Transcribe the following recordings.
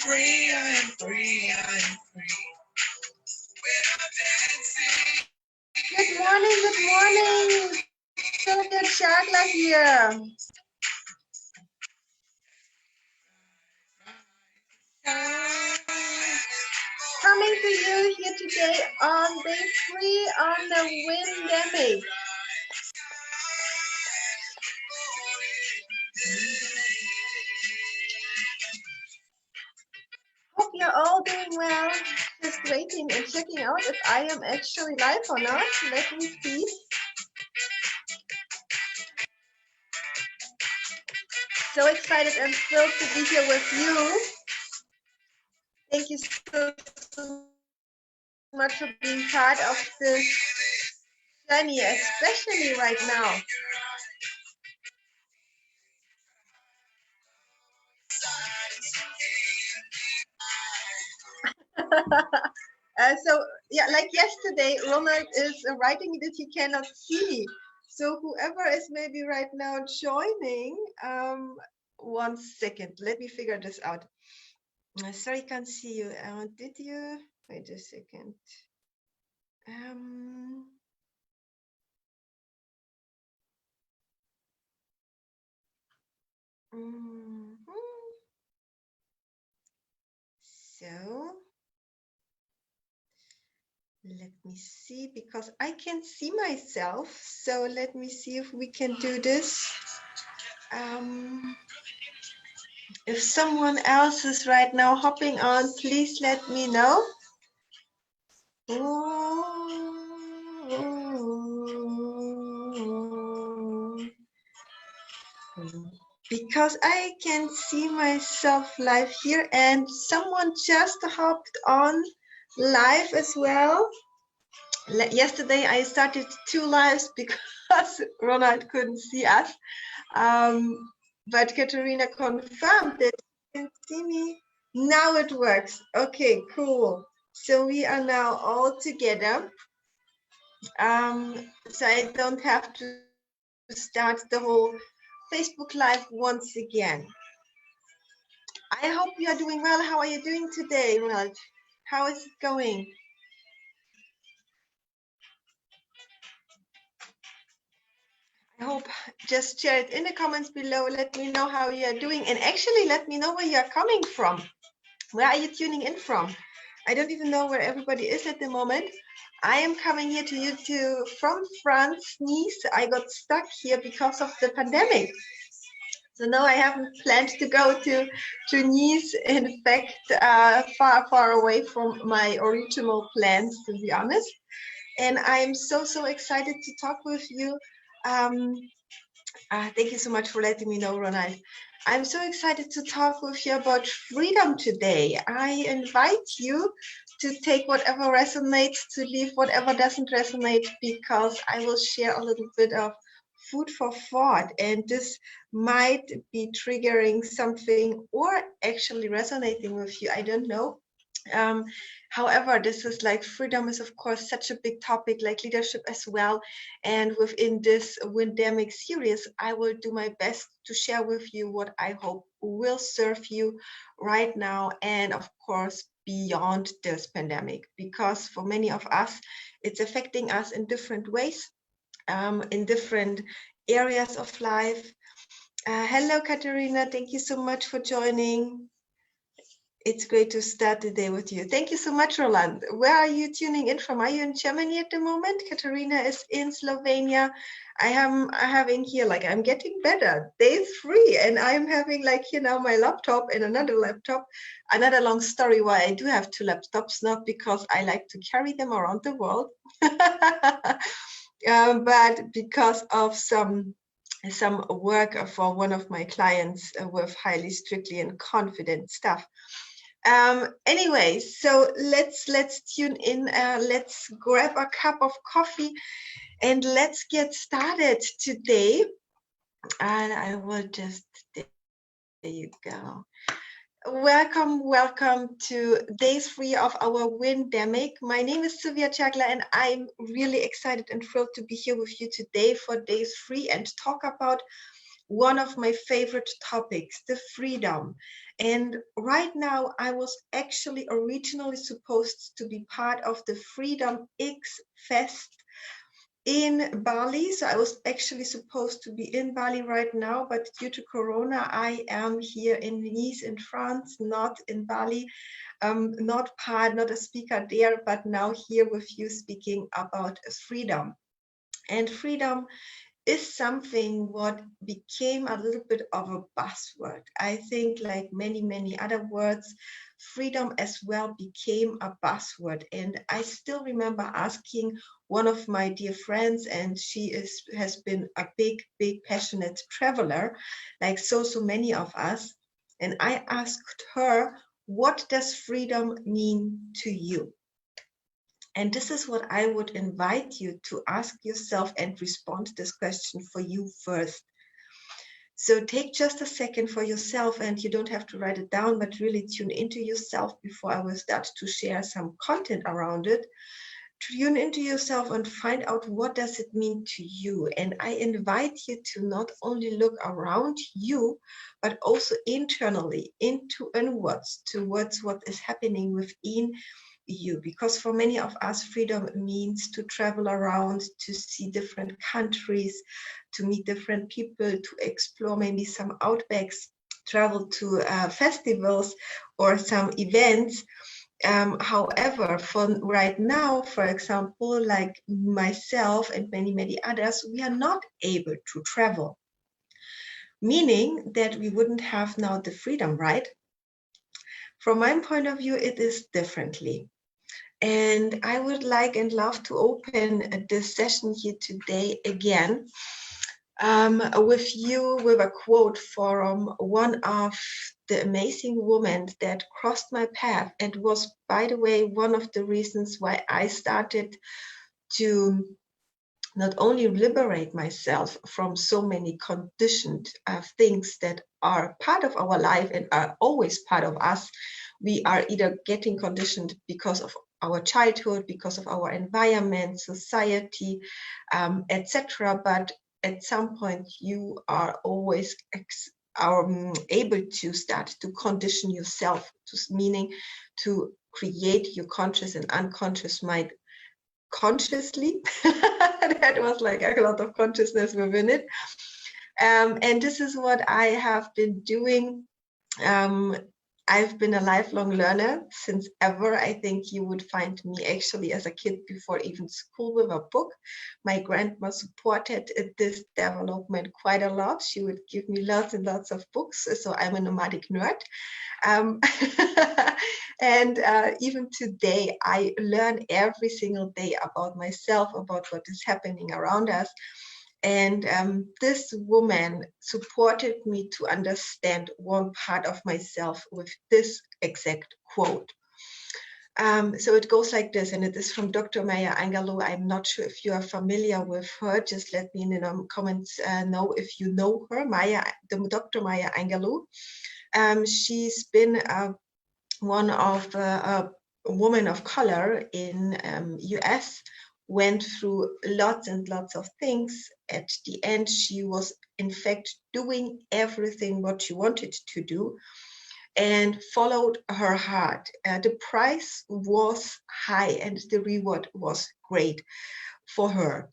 free, I am free, I am free. Good morning, good morning. Sylvia Chagla here. Coming to you here today on day 3 on the WINdemic. Hope you're all doing well. Just waiting and checking out if I am actually live or not. Let me see. So excited and thrilled to be here with you. Thank you so much for being part of this journey, especially right now. So yeah, like yesterday, Ronald is writing that he cannot see. So whoever is maybe right now joining, 1 second, let me figure this out. Sorry, can't see you. Did you? Wait a second. So let me see, because I can see myself. So let me see if we can do this. If someone else is right now hopping on, please let me know. Because I can see myself live here, and someone just hopped on live as well. Yesterday I started 2 lives because Ronald couldn't see us, but Katerina confirmed that you can see me. Now it works. Okay, cool. So we are now all together. So I don't have to start the whole Facebook Live once again. I hope you are doing well. How are you doing today, Ronald? How is it going? I hope, just share it in the comments below. Let me know how you are doing, and actually let me know where you are coming from. Where are you tuning in from? I don't even know where everybody is at the moment. I am coming here to you from France, Nice. I got stuck here because of the pandemic. So no, I haven't planned to go to Nice. In fact, far away from my original plans, to be honest. And I'm so excited to talk with you. Thank you so much for letting me know, Ronald. I'm so excited to talk with you about freedom today. I invite you to take whatever resonates, to leave whatever doesn't resonate, because I will share a little bit of food for thought, and this might be triggering something or actually resonating with you. I don't know. However, this is like freedom is of course such a big topic, like leadership as well. And within this WINdemic series, I will do my best to share with you what I hope will serve you right now, and of course beyond this pandemic, because for many of us, it's affecting us in different ways, in different areas of life. Hello, Katerina. Thank you so much for joining. It's great to start the day with you. Thank you so much, Roland. Where are you tuning in from? Are you in Germany at the moment? Katerina is in Slovenia. I am having here, like, I'm getting better. Day 3, and I'm having like here now my laptop and another laptop. Another long story why I do have 2 laptops, not because I like to carry them around the world, but because of some work for one of my clients with highly strictly and confident stuff. Anyway, so let's tune in, let's grab a cup of coffee and let's get started today. And I will just, there you go. Welcome to day 3 of our WINdemic. My name is Sylvia Chagla, and I'm really excited and thrilled to be here with you today for day 3 and talk about one of my favorite topics, the freedom. And right now, I was actually originally supposed to be part of the Freedom X Fest in Bali. So I was actually supposed to be in Bali right now, but due to Corona, I am here in Nice in France, not in Bali, not a speaker there, but now here with you speaking about freedom. And freedom is something what became a little bit of a buzzword. I think like many other words, freedom as well became a buzzword. And I still remember asking one of my dear friends, and she has been a big passionate traveler, like so many of us. And I asked her, what does freedom mean to you? And this is what I would invite you to ask yourself and respond to this question for you first. So take just a second for yourself, and you don't have to write it down, but really tune into yourself before I will start to share some content around it. Tune into yourself and find out what does it mean to you. And I invite you to not only look around you, but also internally, inwards, towards what is happening within you, because for many of us, freedom means to travel around, to see different countries, to meet different people, to explore maybe some outbacks, travel to festivals or some events. However, for right now, for example, like myself and many others, we are not able to travel, meaning that we wouldn't have now the freedom, right? From my point of view, it is differently. And I would like and love to open this session here today again with you with a quote from one of the amazing women that crossed my path and was, by the way, one of the reasons why I started to not only liberate myself from so many conditioned things that are part of our life and are always part of us. We are either getting conditioned because of our childhood, because of our environment, society, etc. But at some point, you are always able to start to condition yourself, meaning to create your conscious and unconscious mind consciously. That was like a lot of consciousness within it. And this is what I have been doing. I've been a lifelong learner since ever. I think you would find me actually as a kid before even school with a book. My grandma supported this development quite a lot. She would give me lots and lots of books. So I'm a nomadic nerd. And even today, I learn every single day about myself, about what is happening around us. And this woman supported me to understand one part of myself with this exact quote. So it goes like this, and it is from Dr. Maya Angelou. I'm not sure if you are familiar with her. Just let me in the comments know if you know her, Dr. Maya Angelou. She's been one of a woman of color in US, went through lots and lots of things. At the end, she was in fact doing everything what she wanted to do and followed her heart. The price was high and the reward was great for her.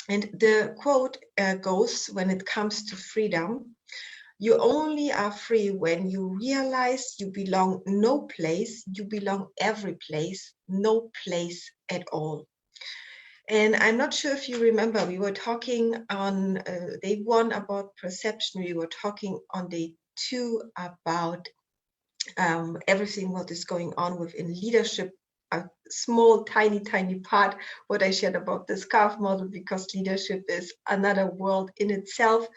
And the quote goes, when it comes to freedom, you only are free when you realize you belong no place, you belong every place, no place at all. And I'm not sure if you remember, we were talking on day 1 about perception, we were talking on day 2 about everything what is going on within leadership, a small, tiny part, what I shared about the scarf model, because leadership is another world in itself.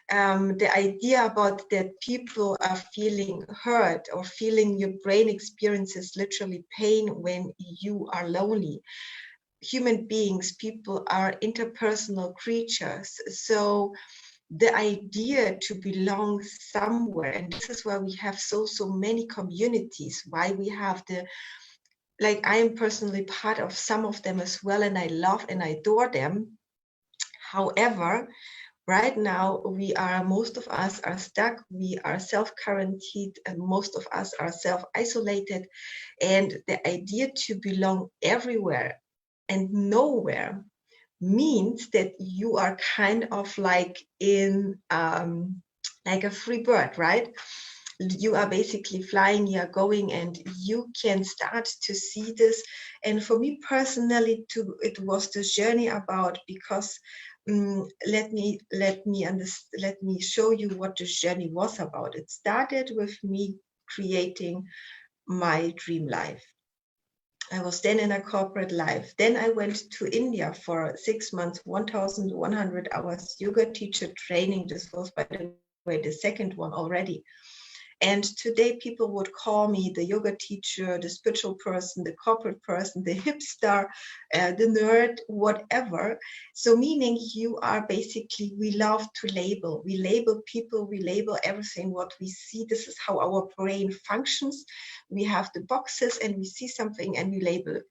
The idea about that people are feeling hurt or feeling your brain experiences literally pain when you are lonely. Human beings, people are interpersonal creatures. So the idea to belong somewhere, and this is why we have so many communities, why we have like I am personally part of some of them as well, and I love and I adore them. However, Right now, most of us are stuck, we are self-quarantined, and most of us are self-isolated. And the idea to belong everywhere and nowhere means that you are kind of like in like a free bird, right? You are basically flying, you are going, and you can start to see this. And for me personally too, it was this journey about, because let me show you what this journey was about. It started with me creating my dream life. I was then in a corporate life. Then I went to India for 6 months, 1,100 hours yoga teacher training. This was, by the way, the second one already. And today people would call me the yoga teacher, the spiritual person, the corporate person, the hipster, the nerd, whatever. So meaning you are basically, we love to label. We label people, we label everything what we see. This is how our brain functions. We have the boxes and we see something and we label it,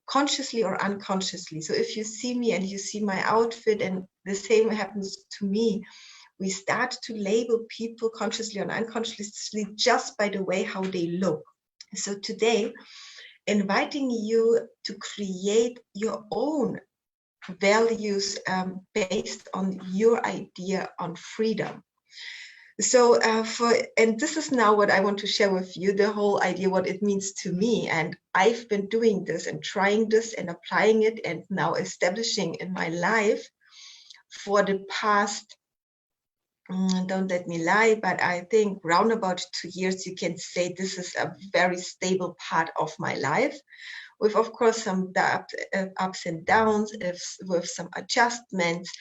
consciously or unconsciously. So if you see me and you see my outfit, and the same happens to me, we start to label people consciously or unconsciously just by the way how they look. So today, inviting you to create your own values based on your idea on freedom. So and this is now what I want to share with you, the whole idea, what it means to me. And I've been doing this and trying this and applying it and now establishing in my life for the past, don't let me lie, but I think round about 2 years, you can say this is a very stable part of my life, with of course some ups and downs, with some adjustments,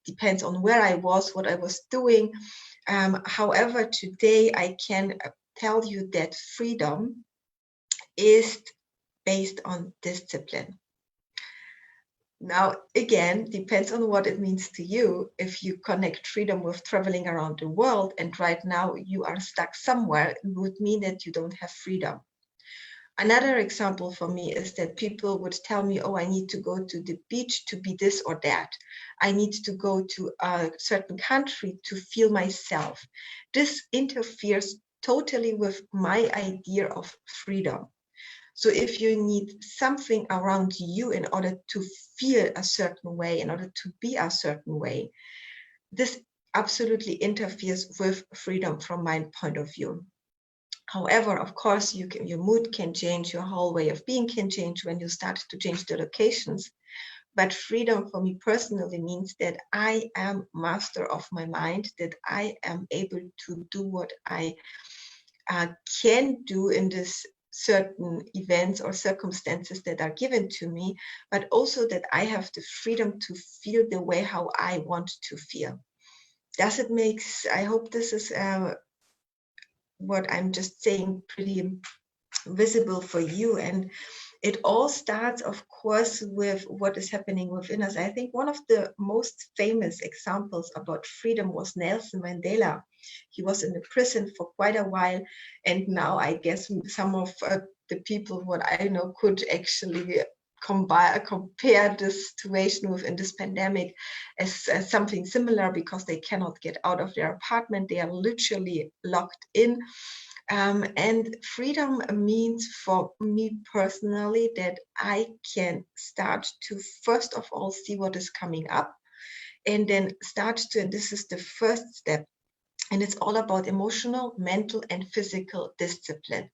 depends on where I was, what I was doing. However, today I can tell you that freedom is based on discipline. Now, again, depends on what it means to you. If you connect freedom with traveling around the world, and right now you are stuck somewhere, it would mean that you don't have freedom. Another example for me is that people would tell me, oh, I need to go to the beach to be this or that. I need to go to a certain country to feel myself. This interferes totally with my idea of freedom. So if you need something around you in order to feel a certain way, in order to be a certain way, this absolutely interferes with freedom from my point of view. However, of course, your mood can change, your whole way of being can change when you start to change the locations. But freedom for me personally means that I am master of my mind, that I am able to do what I can do in this certain events or circumstances that are given to me, but also that I have the freedom to feel the way how I want to feel. Does it make, I hope this is what I'm just saying pretty visible for you. And it all starts, of course, with what is happening within us. I think one of the most famous examples about freedom was Nelson Mandela. He was in the prison for quite a while, and now I guess some of the people what I know could actually compare this situation within this pandemic as something similar, because they cannot get out of their apartment. They are literally locked in. And freedom means for me personally that I can start to first of all see what is coming up, and then start to, and this is the first step, and it's all about emotional, mental, and physical discipline.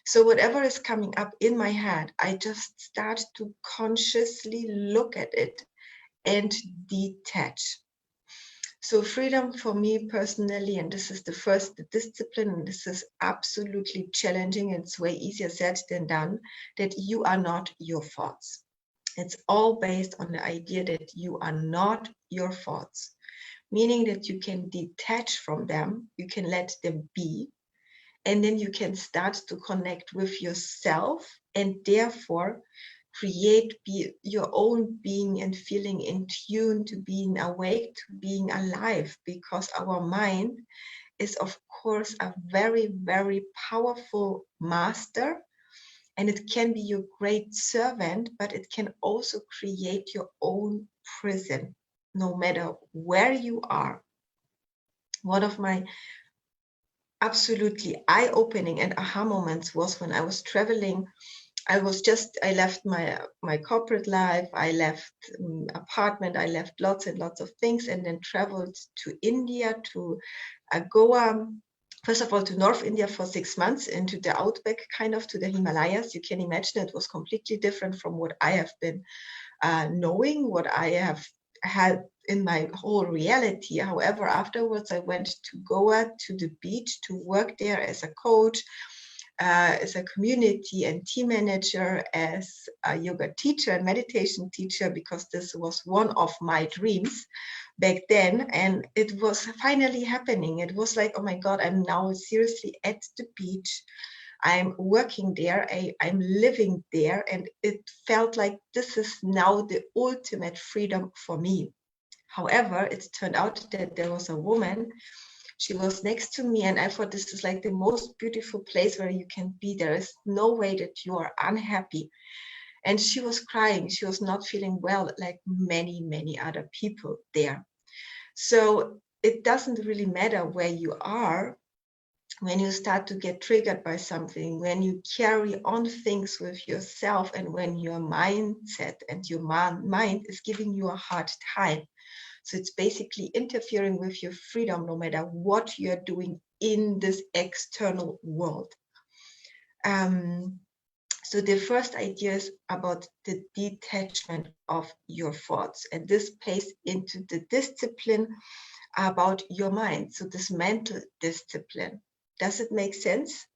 So whatever is coming up in my head, I just start to consciously look at it and detach. So freedom for me personally, and this is the first discipline, and this is absolutely challenging. It's way easier said than done, that you are not your thoughts. It's all based on the idea that you are not your thoughts, meaning that you can detach from them, you can let them be, and then you can start to connect with yourself, and therefore create your own being and feeling in tune to being awake, to being alive, because our mind is of course a very, very powerful master, and it can be your great servant, but it can also create your own prison. no matter where you are. One of my absolutely eye-opening and aha moments was when I was traveling. I left my corporate life, I left apartment, I left lots and lots of things, and then traveled to India, to Goa, first of all to North India for 6 months, into the outback, kind of to the Himalayas. You can imagine it was completely different from what I have been knowing, what I have had in my whole reality. However, afterwards I went to Goa, to the beach, to work there as a coach, as a community and team manager, as a yoga teacher and meditation teacher, because this was one of my dreams back then, and it was finally happening. It was like, oh my God, I'm now seriously at the beach. I'm working there, I'm living there, and it felt like this is now the ultimate freedom for me. However, it turned out that there was a woman. She was next to me, and I thought, this is like the most beautiful place where you can be. There is no way that you are unhappy. And she was crying. She was not feeling well, like many, many other people there. So it doesn't really matter where you are. When you start to get triggered by something, when you carry on things with yourself, and when your mindset and your mind is giving you a hard time. So it's basically interfering with your freedom, no matter what you're doing in this external world. So the first idea is about the detachment of your thoughts. And this plays into the discipline about your mind. So this mental discipline. Does it make sense?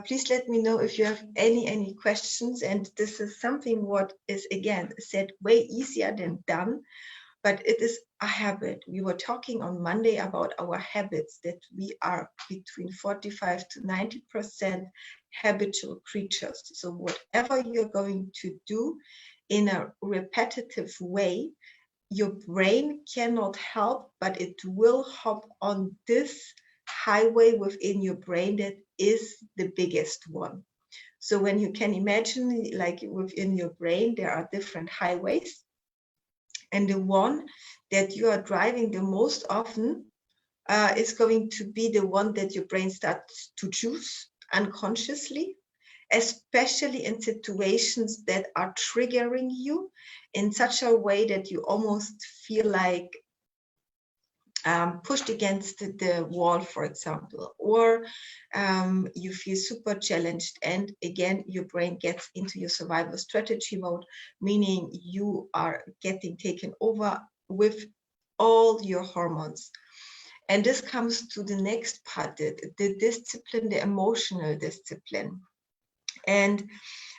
Please let me know if you have any questions. And this is something what is, again, said way easier than done. But it is a habit. We were talking on Monday about our habits, that we are between 45 to 90% habitual creatures. So whatever you're going to do in a repetitive way, your brain cannot help, but it will hop on this highway within your brain that is the biggest one. So when you can imagine, like within your brain, there are different highways. And the one that you are driving the most often is going to be the one that your brain starts to choose unconsciously, especially in situations that are triggering you in such a way that you almost feel like pushed against the wall, for example, or you feel super challenged, and again your brain gets into your survival strategy mode, meaning you are getting taken over with all your hormones. And this comes to the next part, the discipline, the emotional discipline. And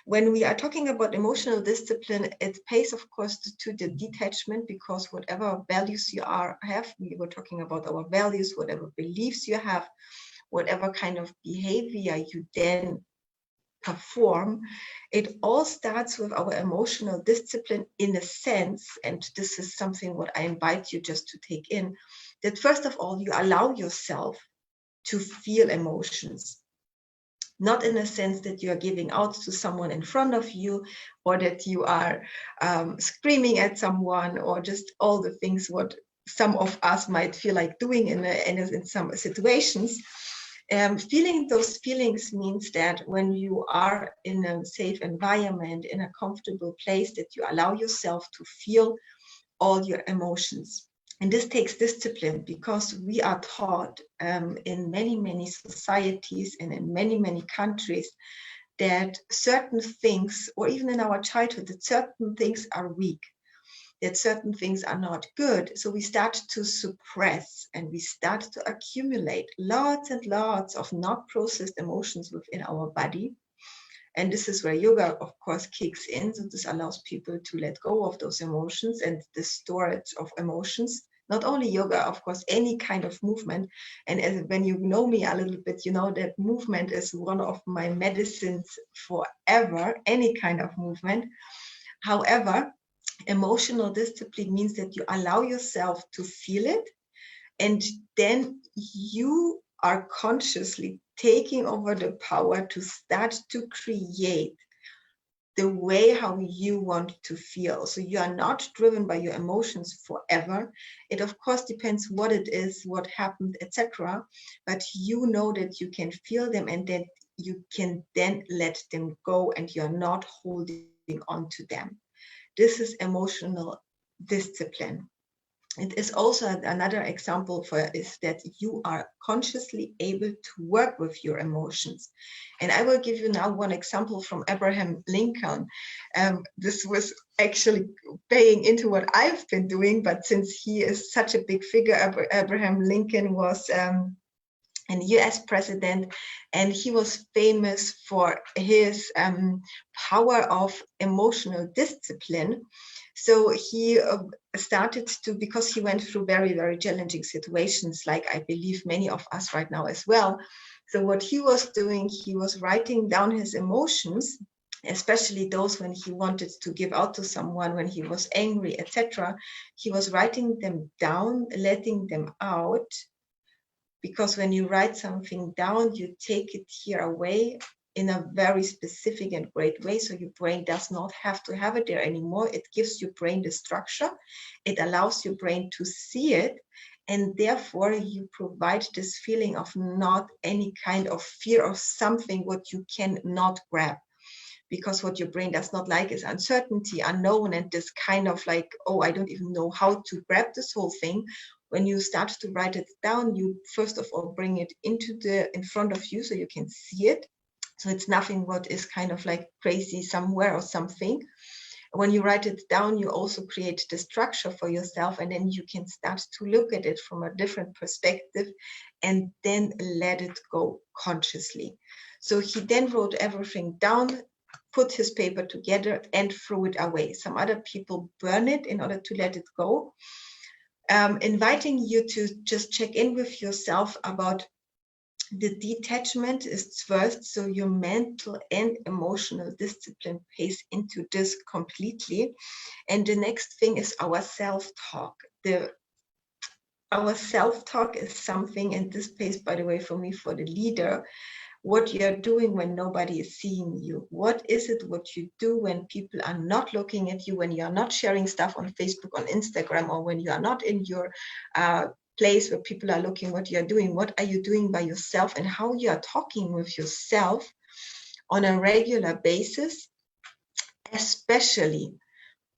when we are talking about emotional discipline, it pays, of course, to the detachment, because whatever values you have, we were talking about our values, whatever beliefs you have, whatever kind of behavior you then perform, it all starts with our emotional discipline, in a sense, and this is something what I invite you just to take in, that first of all, you allow yourself to feel emotions. Not in a sense that you are giving out to someone in front of you, or that you are screaming at someone, or just all the things what some of us might feel like doing in some situations. Feeling those feelings means that when you are in a safe environment, in a comfortable place, that you allow yourself to feel all your emotions. And this takes discipline, because we are taught in many societies and in many countries that certain things, or even in our childhood, that certain things are weak, that certain things are not good. So we start to suppress, and we start to accumulate lots and lots of not processed emotions within our body. And this is where yoga, of course, kicks in. So this allows people to let go of those emotions and the storage of emotions. Not only yoga, of course, any kind of movement. And when you know me a little bit, you know that movement is one of my medicines forever, any kind of movement. However, emotional discipline means that you allow yourself to feel it, and then you are consciously taking over the power to start to create the way how you want to feel. So you are not driven by your emotions forever. It of course depends what it is, what happened, etc. But you know that you can feel them and that you can then let them go and you're not holding on to them. This is emotional discipline. It is also another example for is that you are consciously able to work with your emotions. And I will give you now one example from Abraham Lincoln. This was actually paying into what I've been doing, but since he is such a big figure, Abraham Lincoln was an US president, and he was famous for his power of emotional discipline. So he started to, because he went through very, very challenging situations, like I believe many of us right now as well. So what he was doing, he was writing down his emotions, especially those when he wanted to give out to someone, when he was angry, etc. He was writing them down, letting them out, because when you write something down, you take it here away in a very specific and great way. So your brain does not have to have it there anymore. It gives your brain the structure. It allows your brain to see it. And therefore you provide this feeling of not any kind of fear of something what you cannot grab. Because what your brain does not like is uncertainty, unknown, and this kind of like, oh, I don't even know how to grab this whole thing. When you start to write it down, you first of all bring it in front of you so you can see it. So it's nothing what is kind of like crazy somewhere or something. When you write it down, you also create the structure for yourself, and then you can start to look at it from a different perspective and then let it go consciously. So he then wrote everything down, put his paper together and threw it away. Some other people burn it in order to let it go. Inviting you to just check in with yourself about the detachment is first, so your mental and emotional discipline pays into this completely. And the next thing is our self-talk. Our self-talk is something, and this pays, by the way, for me, for the leader, what you're doing when nobody is seeing you. What is it what you do when people are not looking at you, when you're not sharing stuff on Facebook, on Instagram, or when you are not in your place where people are looking what you're doing? What are you doing by yourself, and how you are talking with yourself on a regular basis, especially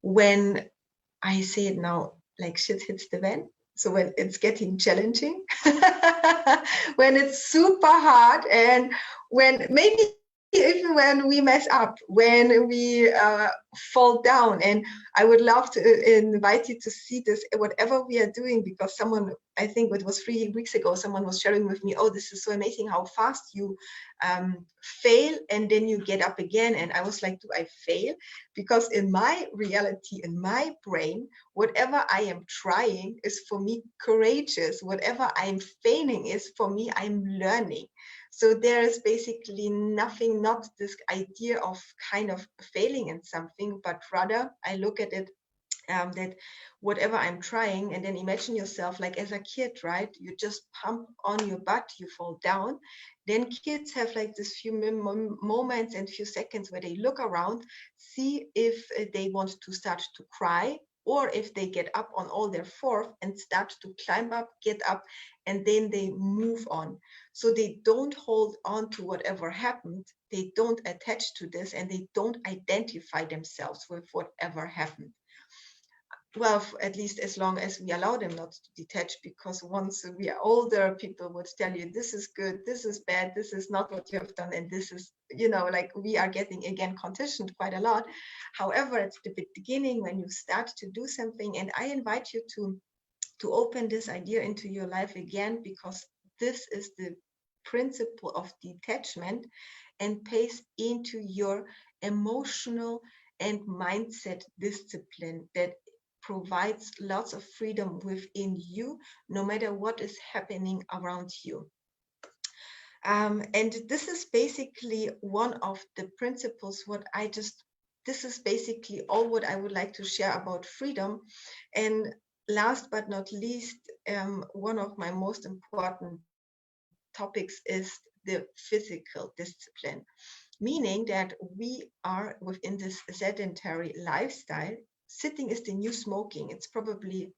when, I say it now, like shit hits the fan. So when it's getting challenging, when it's super hard, and when maybe even when we mess up, when we fall down. And I would love to invite you to see this, whatever we are doing, because someone, I think it was 3 weeks ago, someone was sharing with me, oh, this is so amazing how fast you fail and then you get up again. And I was like, do I fail? Because in my reality, in my brain, whatever I am trying is for me courageous. Whatever I'm failing is for me, I'm learning. So there is basically nothing, not this idea of kind of failing in something, but rather I look at it that whatever I'm trying, and then imagine yourself like as a kid, right? You just pump on your butt, you fall down. Then kids have like this few moments and few seconds where they look around, see if they want to start to cry, or if they get up on all their four and start to climb up, get up, and then they move on. So they don't hold on to whatever happened, they don't attach to this, and they don't identify themselves with whatever happened. Well, at least as long as we allow them not to detach, because once we are older, people would tell you, this is good, this is bad, this is not what you have done, and this is, you know, like we are getting, again, conditioned quite a lot. However, at the beginning, when you start to do something, and I invite you to open this idea into your life again, because this is the principle of detachment and pays into your emotional and mindset discipline that provides lots of freedom within you, no matter what is happening around you. And this is basically one of the principles this is basically all what I would like to share about freedom. And last but not least, one of my most important topics is the physical discipline. meaning that we are within this sedentary lifestyle. Sitting is the new smoking. It's probably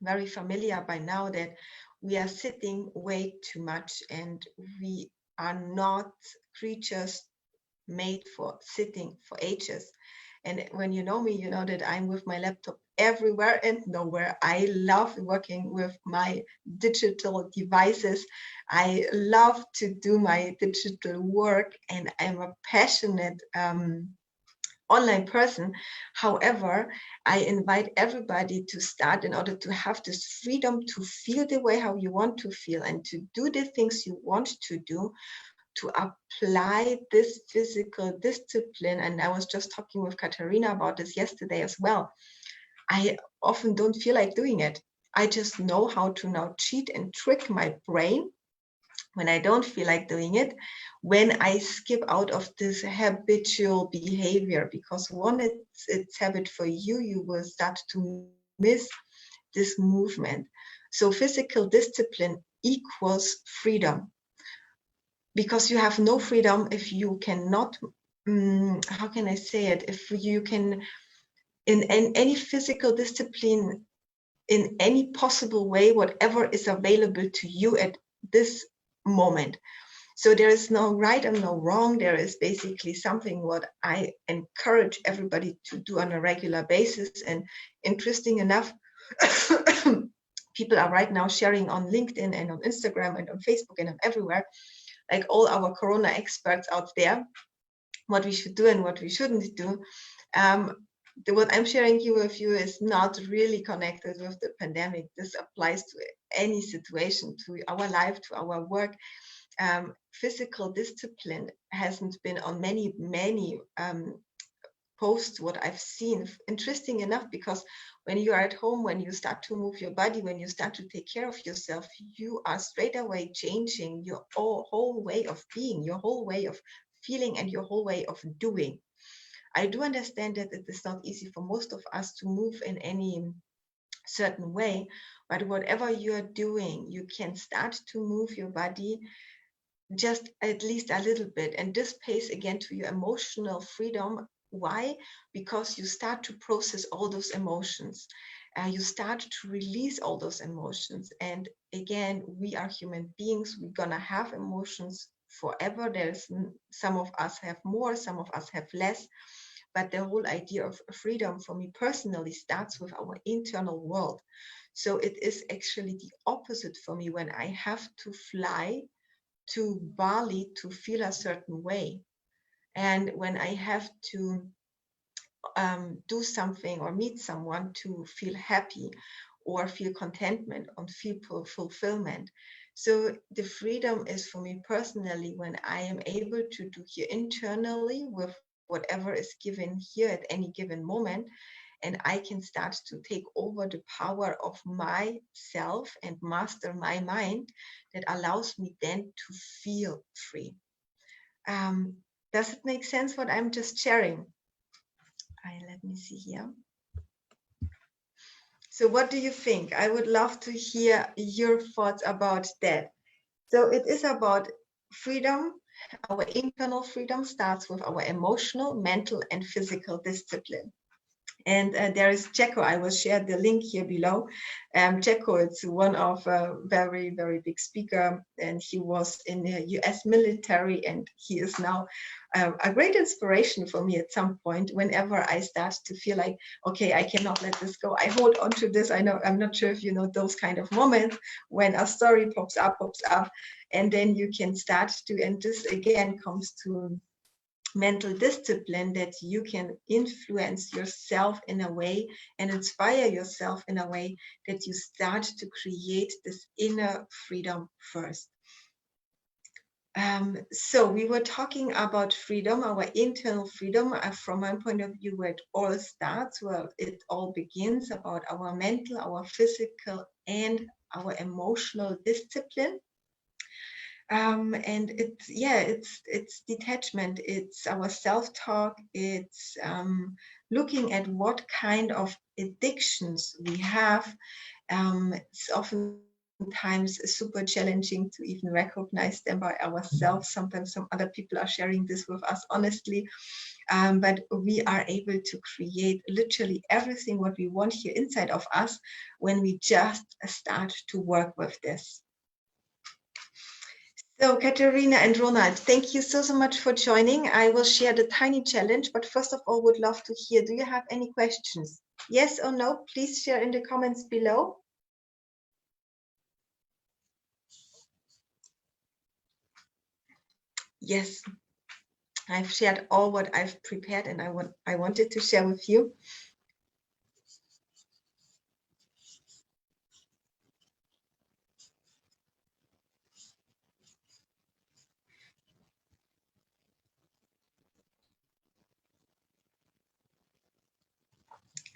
very familiar by now that we are sitting way too much, and we are not creatures made for sitting for ages. And when you know me, you know that I'm with my laptop everywhere and nowhere. I love working with my digital devices. I love to do my digital work, and I'm a passionate online person. However, I invite everybody to start, in order to have this freedom to feel the way how you want to feel and to do the things you want to do, to apply this physical discipline. And I was just talking with Katarina about this yesterday as well. I often don't feel like doing it. I just know how to now cheat and trick my brain when I don't feel like doing it, when I skip out of this habitual behavior, because one, it's habit for you, you will start to miss this movement. So physical discipline equals freedom, because you have no freedom if you cannot, how can I say it, if you can, in any physical discipline, in any possible way, whatever is available to you at this moment. So there is no right and no wrong. There is basically something what I encourage everybody to do on a regular basis. And interesting enough, people are right now sharing on LinkedIn and on Instagram and on Facebook and on everywhere, like all our Corona experts out there, what we should do and what we shouldn't do. What I'm sharing here with you is not really connected with the pandemic. This applies to any situation, to our life, to our work. Physical discipline hasn't been on many posts what I've seen. Interesting enough, because when you are at home, when you start to move your body, when you start to take care of yourself, you are straight away changing your whole way of being, your whole way of feeling, and your whole way of doing. I do understand that it is not easy for most of us to move in any certain way, but whatever you are doing, you can start to move your body just at least a little bit. And this pays again to your emotional freedom. Why? Because you start to process all those emotions. You start to release all those emotions. And again, we are human beings. We're gonna have emotions forever. There's some of us have more, some of us have less. But the whole idea of freedom for me personally starts with our internal world. So it is actually the opposite for me when I have to fly to Bali to feel a certain way. And when I have to do something or meet someone to feel happy or feel contentment or feel fulfillment. So the freedom is for me personally when I am able to do here internally with whatever is given here at any given moment, and I can start to take over the power of myself and master my mind, that allows me then to feel free. Does it make sense what I'm just sharing? Let me see here. So what do you think? I would love to hear your thoughts about that. So it is about freedom. Our internal freedom starts with our emotional, mental, and physical discipline. And there is Checo. I will share the link here below. Checo, it's one of a very, very big speaker, and he was in the US military, and he is now a great inspiration for me at some point. Whenever I start to feel like, okay, I cannot let this go, I hold on to this. I know, I'm not sure if you know those kind of moments when a story pops up, and then you can start to, and this again comes to mental discipline, that you can influence yourself in a way and inspire yourself in a way that you start to create this inner freedom first. So we were talking about freedom, our internal freedom. From my point of view, where it all starts, well, it all begins about our mental, our physical, and our emotional discipline. And it's detachment, it's our self-talk, it's looking at what kind of addictions we have. It's often sometimes super challenging to even recognize them by ourselves. Sometimes some other people are sharing this with us honestly. But we are able to create literally everything what we want here inside of us when we just start to work with this. So Katerina and Ronald, thank you so much for joining. I will share the tiny challenge, but first of all, would love to hear, do you have any questions? Yes or no? Please share in the comments below. Yes, I've shared all what I've prepared and I wanted to share with you.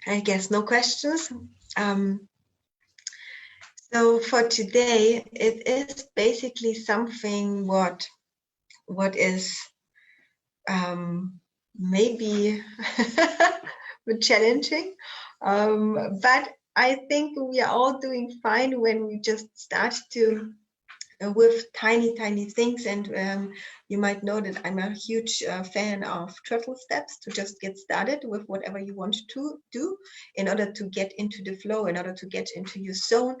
I guess no questions. So for today, it is basically something what is maybe challenging, but I think we are all doing fine when we just start to with tiny things. And you might know that I'm a huge fan of turtle steps to just get started with whatever you want to do in order to get into the flow, in order to get into your zone.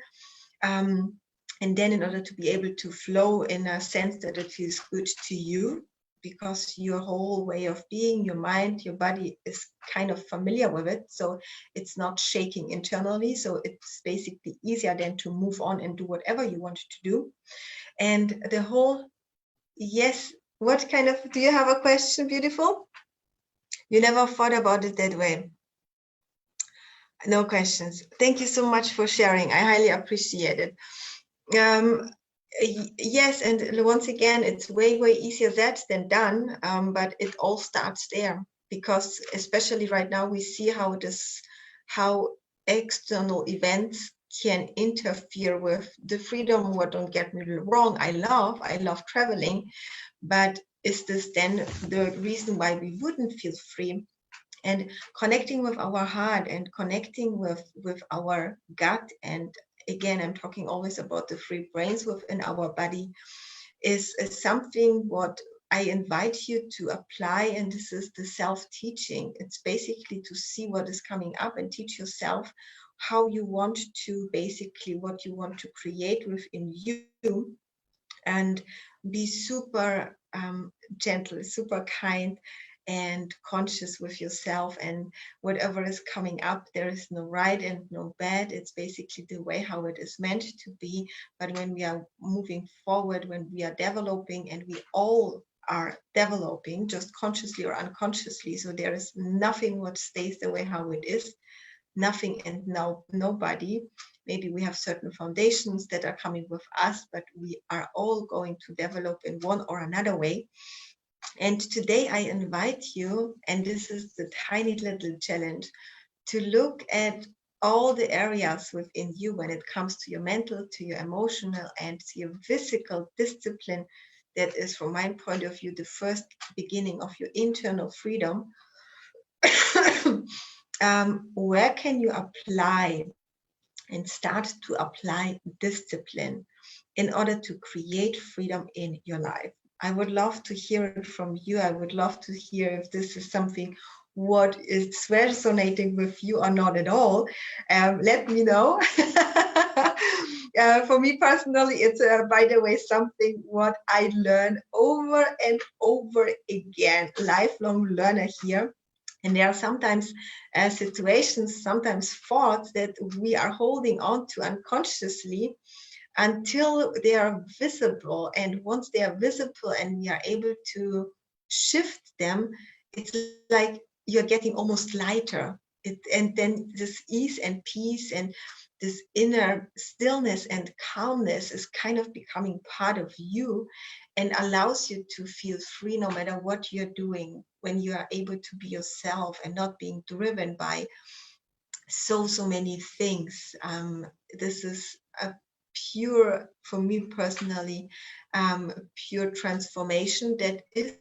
And then in order to be able to flow in a sense that it feels good to you, because your whole way of being, your mind, your body is kind of familiar with it. So it's not shaking internally. So it's basically easier then to move on and do whatever you want to do. And the whole, yes, what kind of, do you have a question, beautiful? You never thought about it that way. No questions. Thank you so much for sharing. I highly appreciate it. Yes, and once again, it's way easier said than done, but it all starts there, because especially right now we see how external events can interfere with the freedom. What, don't get me wrong, I love traveling, but is this then the reason why we wouldn't feel free? And connecting with our heart and connecting with our gut, and again, I'm talking always about the three brains within our body, is something what I invite you to apply. And this is the self-teaching. It's basically to see what is coming up and teach yourself how you want to, basically what you want to create within you, and be super gentle, super kind and conscious with yourself. And whatever is coming up, there is no right and no bad. It's basically the way how it is meant to be. But when we are moving forward, when we are developing, and we all are developing, just consciously or unconsciously, so there is nothing what stays the way how it is, nothing and nobody. Maybe we have certain foundations that are coming with us, but we are all going to develop in one or another way. And today I invite you, and this is the tiny little challenge, to look at all the areas within you when it comes to your mental, to your emotional, and to your physical discipline. That is, from my point of view, the first beginning of your internal freedom. Where can you apply and start to apply discipline in order to create freedom in your life? I would love to hear it from you. I would love to hear if this is something what is resonating with you or not at all. Let me know. For me personally, it's by the way something what I learn over and over again. Lifelong learner here. And there are sometimes situations, sometimes thoughts that we are holding on to unconsciously until they are visible. And once they are visible and we are able to shift them, it's like you're getting almost lighter. And then this ease and peace and this inner stillness and calmness is kind of becoming part of you, and allows you to feel free no matter what you're doing, when you are able to be yourself and not being driven by so many things. This is a pure, for me personally, pure transformation that is,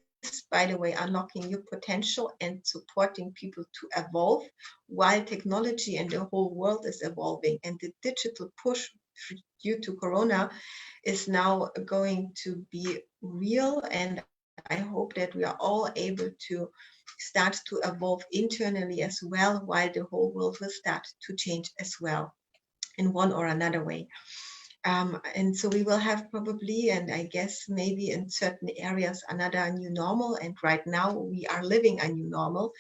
by the way, unlocking your potential and supporting people to evolve while technology and the whole world is evolving. And the digital push due to Corona is now going to be real, and I hope that we are all able to start to evolve internally as well, while the whole world will start to change as well in one or another way. And so we will have probably, and I guess maybe in certain areas, another new normal. And right now we are living a new normal.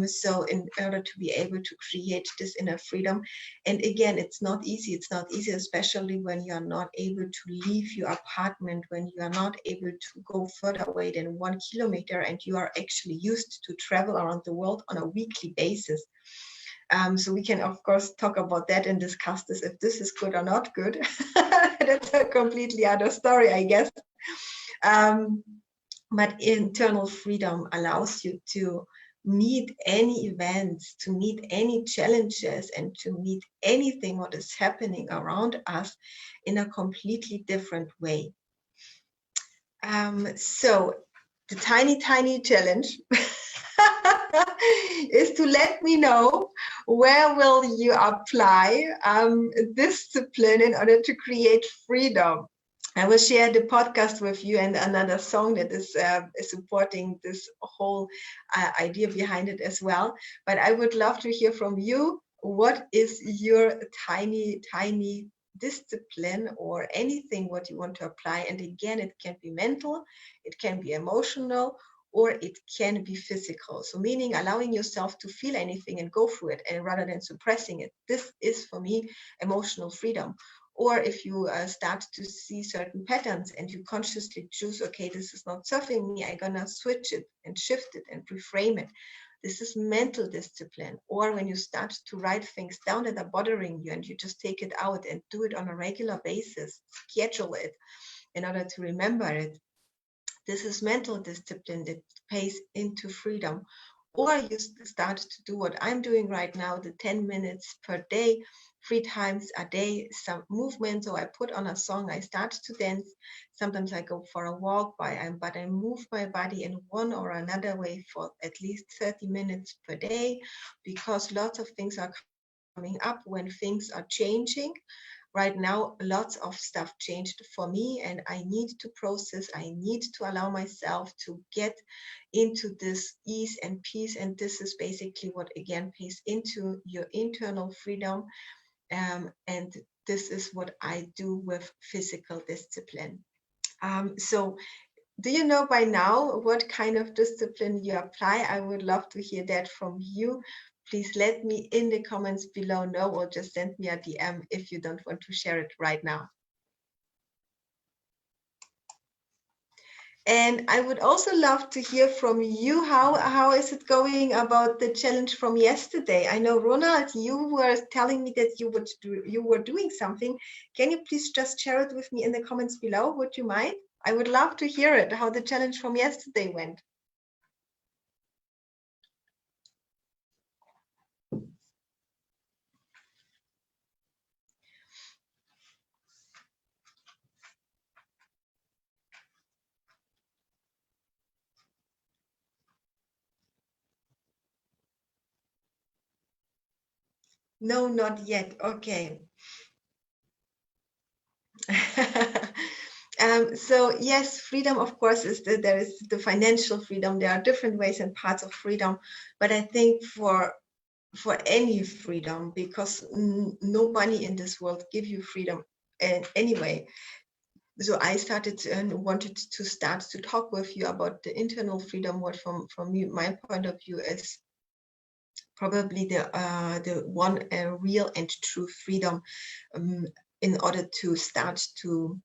So in order to be able to create this inner freedom, and again, it's not easy. It's not easy, especially when you are not able to leave your apartment, when you are not able to go further away than 1 kilometer, and you are actually used to travel around the world on a weekly basis. So we can, of course, talk about that and discuss this, if this is good or not good. That's a completely other story, I guess. But internal freedom allows you to meet any events, to meet any challenges, and to meet anything what is happening around us in a completely different way. So the tiny challenge is to let me know where will you apply discipline in order to create freedom. I will share the podcast with you and another song that is supporting this whole idea behind it as well. But I would love to hear from you. What is your tiny discipline or anything what you want to apply? And again, it can be mental, it can be emotional, or it can be physical. So meaning allowing yourself to feel anything and go through it, and rather than suppressing it. This is for me emotional freedom. Or if you start to see certain patterns and you consciously choose, okay, this is not serving me, I'm gonna switch it and shift it and reframe it. This is mental discipline. Or when you start to write things down that are bothering you and you just take it out and do it on a regular basis, schedule it in order to remember it. This is mental discipline that pays into freedom. Or you start to do what I'm doing right now, the 10 minutes per day, 3 times a day, some movement. So I put on a song, I start to dance. Sometimes I go for a walk, but I move my body in one or another way for at least 30 minutes per day, because lots of things are coming up when things are changing. Right now, lots of stuff changed for me, and I need to process, I need to allow myself to get into this ease and peace. And this is basically what again pays into your internal freedom. And this is what I do with physical discipline. So do you know by now what kind of discipline you apply? I would love to hear that from you. Please let me in the comments below know, or just send me a DM if you don't want to share it right now. And I would also love to hear from you. How is it going about the challenge from yesterday? I know, Ronald, you were telling me that you were doing something. Can you please just share it with me in the comments below? Would you mind? I would love to hear it, how the challenge from yesterday went. No, not yet. Okay. So yes, freedom, of course, there is the financial freedom. There are different ways and parts of freedom, but I think for any freedom, because no money in this world give you freedom anyway. So I started and wanted to start to talk with you about the internal freedom. What from me, my point of view is probably the one real and true freedom, in order to start to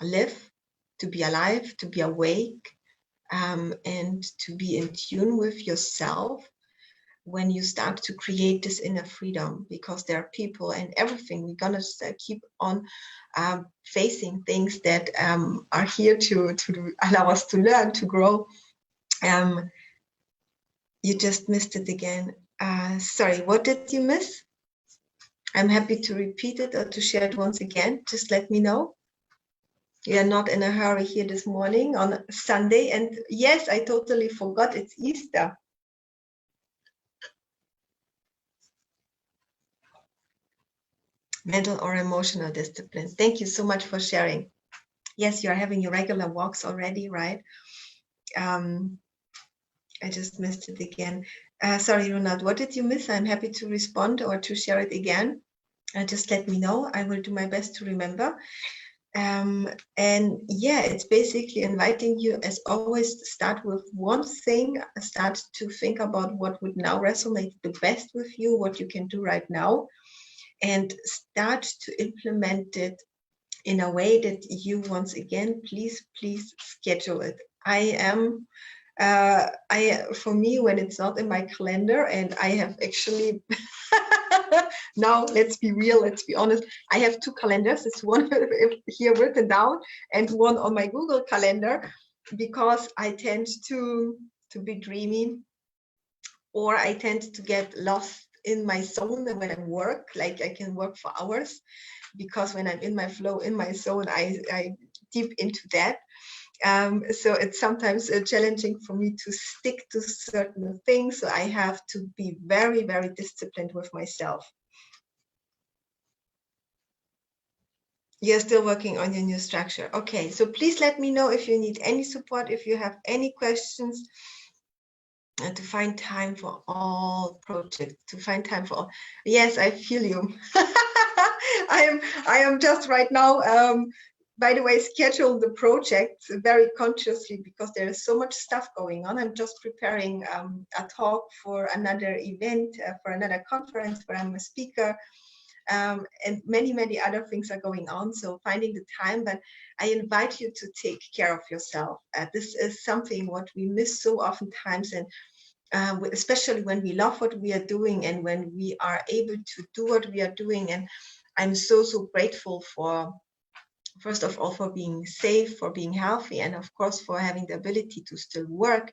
live, to be alive, to be awake, and to be in tune with yourself. When you start to create this inner freedom, because there are people and everything, we're gonna keep on facing things that are here to allow us to learn, to grow. You just missed it again. Sorry, what did you miss? I'm happy to repeat it or to share it once again. Just let me know. We are not in a hurry here this morning on Sunday. And yes, I totally forgot it's Easter. mental or emotional discipline. Thank you so much for sharing. Yes, you are having your regular walks already, right? I just missed it again. Sorry, Ronald, what did you miss? I'm happy to respond or to share it again. Just let me know. I will do my best to remember. And yeah, it's basically inviting you, as always, start with one thing, start to think about what would now resonate the best with you, what you can do right now, and start to implement it in a way that you, once again, please schedule it. For me, when it's not in my calendar, and I have actually now, let's be real, let's be honest, I have two calendars. It's one here written down and one on my Google calendar, because I tend to be dreamy, or I tend to get lost in my zone when I work. Like, I can work for hours, because when I'm in my flow, in my zone, I deep into that. So it's sometimes challenging for me to stick to certain things. So I have to be very, very disciplined with myself. You're still working on your new structure. Okay, so please let me know if you need any support, if you have any questions, and to find time for all projects, to find time for all. Yes, I feel you. I am just right now, by the way, schedule the project very consciously, because there is so much stuff going on. I'm just preparing a talk for another event, for another conference where I'm a speaker. And many other things are going on, so finding the time. But I invite you to take care of yourself. This is something what we miss so oftentimes, and especially when we love what we are doing and when we are able to do what we are doing. And I'm so grateful for, first of all, for being safe, for being healthy, and of course for having the ability to still work,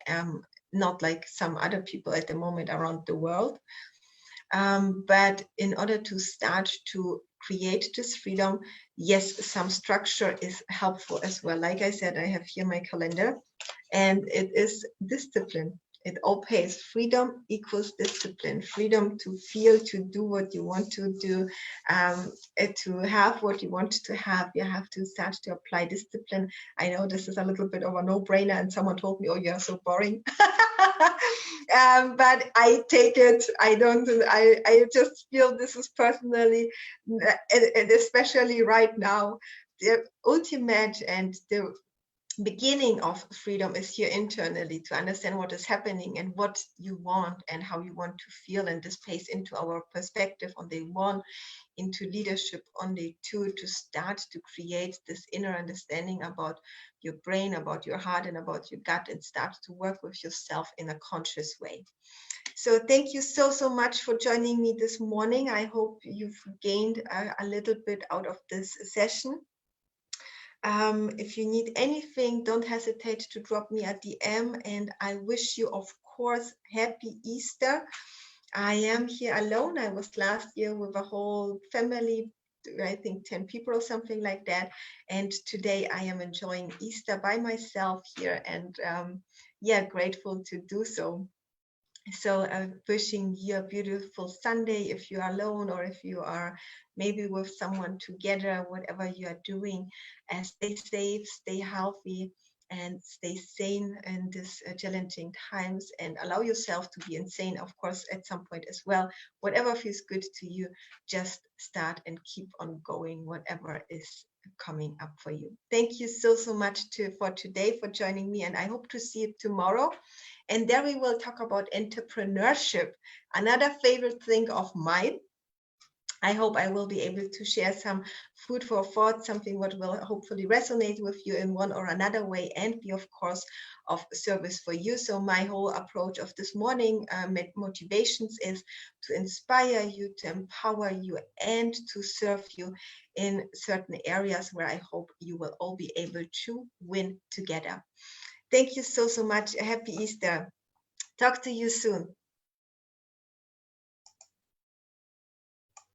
not like some other people at the moment around the world. But in order to start to create this freedom, yes, some structure is helpful as well. Like I said, I have here my calendar, and it is discipline. It all pays. Freedom equals discipline. Freedom to feel, to do what you want to do, to have what you want to have. You have to start to apply discipline. I know this is a little bit of a no-brainer, and someone told me, "Oh, you're so boring." But I take it. I just feel this is personally, and especially right now, the ultimate and the beginning of freedom is here internally, to understand what is happening and what you want and how you want to feel. And this plays into our perspective on day one, into leadership on day two, to start to create this inner understanding about your brain, about your heart, and about your gut, and start to work with yourself in a conscious way. So thank you so much for joining me this morning. I hope you've gained a little bit out of this session. If you need anything, don't hesitate to drop me a DM, and I wish you, of course, happy Easter. I am here alone. I was last year with a whole family, I think 10 people or something like that. And today I am enjoying Easter by myself here, and yeah, grateful to do so. So wishing you a beautiful Sunday if you are alone, or if you are maybe with someone together, whatever you are doing. Stay safe, stay healthy, and stay sane in these challenging times, and allow yourself to be insane, of course, at some point as well. Whatever feels good to you, just start and keep on going, whatever is coming up for you. Thank you so much for today, for joining me, and I hope to see you tomorrow. And there we will talk about entrepreneurship, another favorite thing of mine. I hope I will be able to share some food for thought, something what will hopefully resonate with you in one or another way, and be, of course, of service for you. So my whole approach of this morning motivations is to inspire you, to empower you, and to serve you in certain areas where I hope you will all be able to win together. Thank you so much. Happy Easter. Talk to you soon.